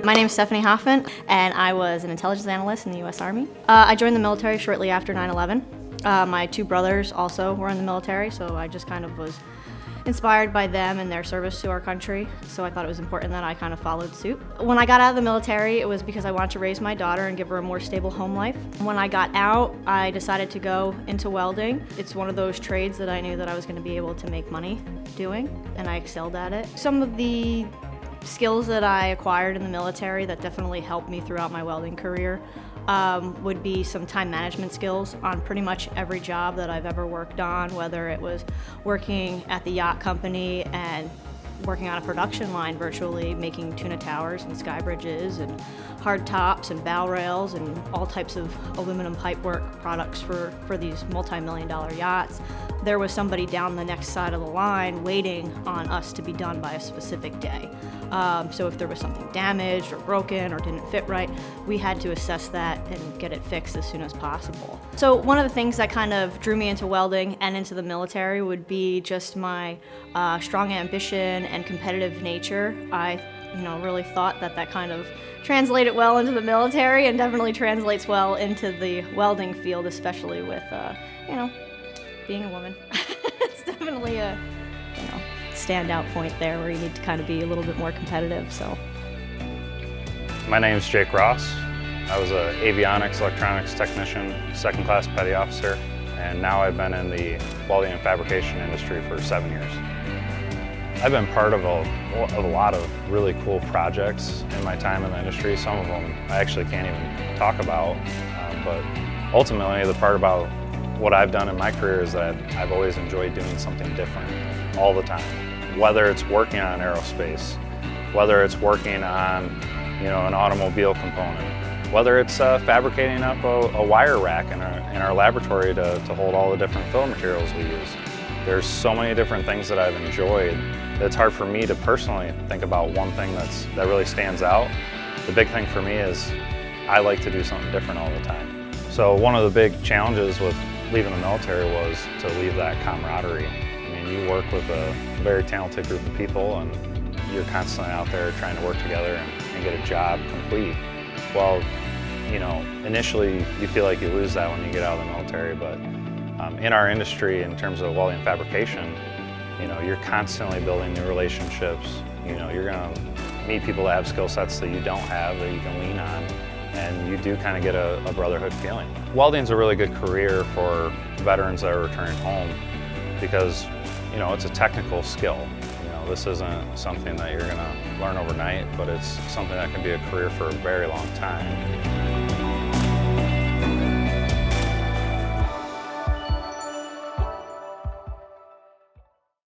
My name is Stephanie Hoffman, and I was an intelligence analyst in the U.S. Army. I joined the military shortly after 9/11. My two brothers also were in the military, so I just kind of was inspired by them and their service to our country, so I thought it was important that I kind of followed suit. When I got out of the military, it was because I wanted to raise my daughter and give her a more stable home life. When I got out, I decided to go into welding. It's one of those trades that I knew that I was going to be able to make money doing, and I excelled at it. Some of the skills that I acquired in the military that definitely helped me throughout my welding career would be some time management skills on pretty much every job that I've ever worked on, whether it was working at the yacht company and working on a production line virtually, making tuna towers and sky bridges and hard tops and bow rails and all types of aluminum pipework products for these multi-million-dollar yachts. There was somebody down the next side of the line waiting on us to be done by a specific day. So if there was something damaged or broken or didn't fit right, we had to assess that and get it fixed as soon as possible. So one of the things that kind of drew me into welding and into the military would be just my strong ambition and competitive nature. I really thought that kind of translated well into the military and definitely translates well into the welding field, especially with, being a woman. It's definitely a, standout point there where you need to kind of be a little bit more competitive, so. My name is Jake Ross. I was an avionics electronics technician, second class petty officer, and now I've been in the welding and fabrication industry for 7 years. I've been part of a lot of really cool projects in my time in the industry. Some of them I actually can't even talk about, but ultimately the part about what I've done in my career is that I've always enjoyed doing something different all the time. Whether it's working on aerospace, whether it's working on an automobile component, whether it's fabricating up a wire rack in our laboratory to hold all the different fill materials we use. There's so many different things that I've enjoyed that it's hard for me to personally think about one thing that really stands out. The big thing for me is I like to do something different all the time. So one of the big challenges with leaving the military was to leave that camaraderie. You work with a very talented group of people and you're constantly out there trying to work together and get a job complete. Well, initially you feel like you lose that when you get out of the military, but in our industry, in terms of welding and fabrication, you're constantly building new relationships. You're gonna meet people that have skill sets that you don't have that you can lean on, and you do kind of get a brotherhood feeling. Welding's a really good career for veterans that are returning home because it's a technical skill. This isn't something that you're gonna learn overnight, but it's something that can be a career for a very long time.